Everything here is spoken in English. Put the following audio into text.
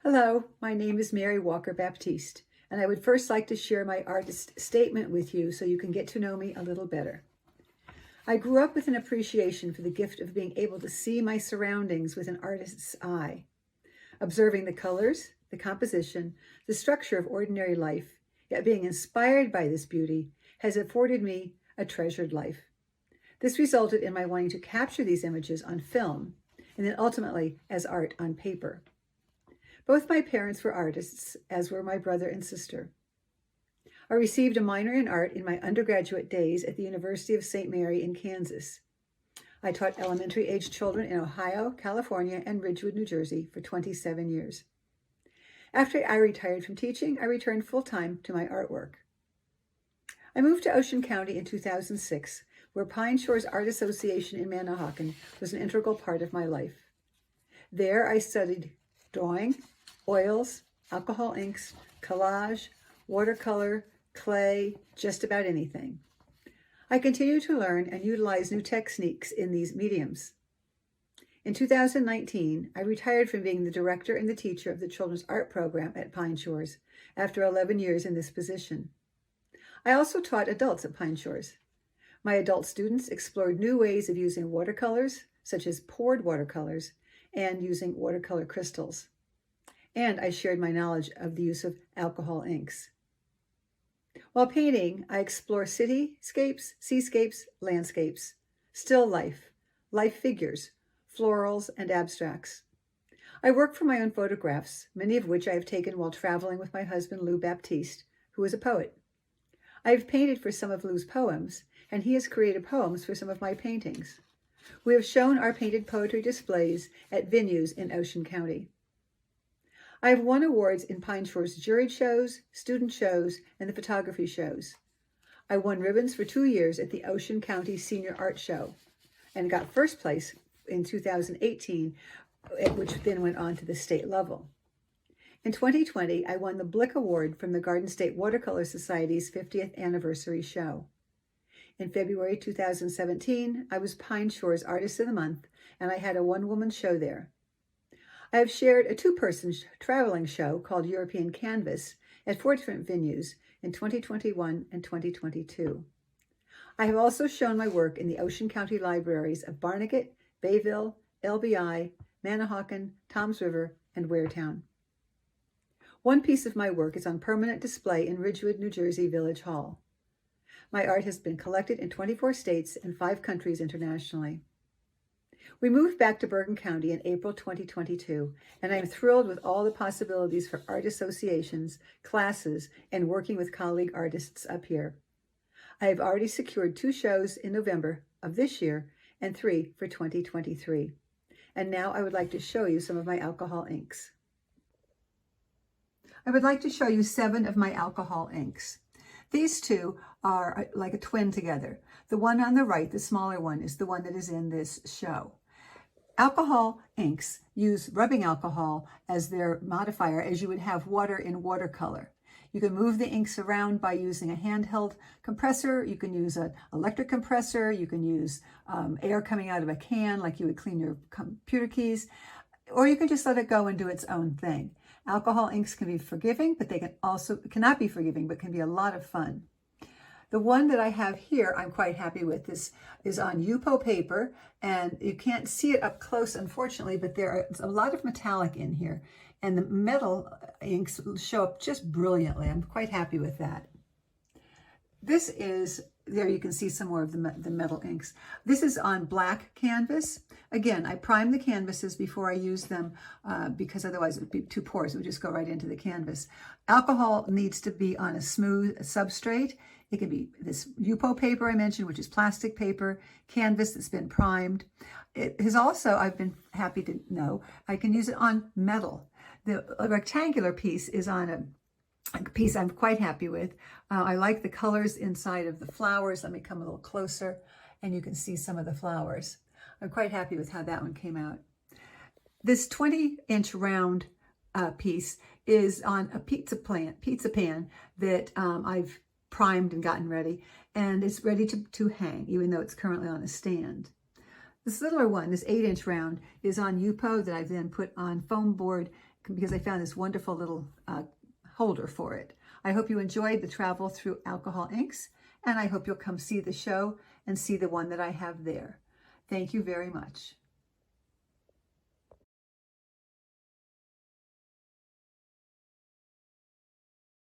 Hello, my name is Mary Walker-Baptiste, and I would first like to share my artist statement with you so you can get to know me a little better. I grew up with an appreciation for the gift of being able to see my surroundings with an artist's eye, observing the colors, the composition, the structure of ordinary life, yet being inspired by this beauty has afforded me a treasured life. This resulted in my wanting to capture these images on film and then ultimately as art on paper. Both my parents were artists, as were my brother and sister. I received a minor in art in my undergraduate days at the University of St. Mary in Kansas. I taught elementary-age children in Ohio, California, and Ridgewood, New Jersey for 27 years. After I retired from teaching, I returned full-time to my artwork. I moved to Ocean County in 2006, where Pine Shores Art Association in Manahawkin was an integral part of my life. There I studied drawing, oils, alcohol inks, collage, watercolor, clay, just about anything. I continue to learn and utilize new techniques in these mediums. In 2019, I retired from being the director and the teacher of the children's art program at Pine Shores after 11 years in this position. I also taught adults at Pine Shores. My adult students explored new ways of using watercolors, such as poured watercolors, and using watercolor crystals. And I shared my knowledge of the use of alcohol inks. While painting, I explore cityscapes, seascapes, landscapes, still life, life figures, florals, and abstracts. I work for my own photographs, many of which I have taken while traveling with my husband, Walker-Baptiste, who is a poet. I have painted for some of Lou's poems, and he has created poems for some of my paintings. We have shown our painted poetry displays at venues in Ocean County. I have won awards in Pine Shores juried shows, student shows, and the photography shows. I won ribbons for 2 years at the Ocean County Senior Art Show and got first place in 2018, which then went on to the state level. In 2020, I won the Blick Award from the Garden State Watercolor Society's 50th anniversary show. In February 2017, I was Pine Shores Artist of the Month, and I had a one-woman show there. I have shared a two-person traveling show called European Canvas at 4 different venues in 2021 and 2022. I have also shown my work in the Ocean County libraries of Barnegat, Bayville, LBI, Manahawkin, Toms River, and Waretown. One piece of my work is on permanent display in Ridgewood, New Jersey Village Hall. My art has been collected in 24 states and 5 countries internationally. We moved back to Bergen County in April 2022, and I am thrilled with all the possibilities for art associations, classes, and working with colleague artists up here. I have already secured 2 shows in November of this year and 3 for 2023. And now I would like to show you some of my alcohol inks. I would like to show you 7 of my alcohol inks. These 2 are like a twin together. The one on the right, the smaller one, is the one that is in this show. Alcohol inks use rubbing alcohol as their modifier, as you would have water in watercolor. You can move the inks around by using a handheld compressor. You can use an electric compressor. You can use air coming out of a can like you would clean your computer keys, or you can just let it go and do its own thing. Alcohol inks can be forgiving, but they cannot be forgiving, but can be a lot of fun. The one that I have here, I'm quite happy with. This is on Yupo paper, and you can't see it up close, unfortunately, but there's a lot of metallic in here, and the metal inks show up just brilliantly. I'm quite happy with that. This is, there you can see some more of the metal inks. This is on black canvas. Again, I prime the canvases before I use them because otherwise it would be too porous. It would just go right into the canvas. Alcohol needs to be on a smooth substrate. It can be this Yupo paper I mentioned, which is plastic paper, canvas that's been primed. It is also, I've been happy to know, I can use it on metal. The rectangular piece is on a piece I'm quite happy with. I like the colors inside of the flowers. Let me come a little closer and you can see some of the flowers. I'm quite happy with how that one came out. This 20-inch round piece is on a pizza pan that I've primed and gotten ready, and it's ready to hang, even though it's currently on a stand. This littler one, this 8-inch round, is on Yupo that I've then put on foam board because I found this wonderful little holder for it. I hope you enjoyed the travel through alcohol inks, and I hope you'll come see the show and see the one that I have there. Thank you very much.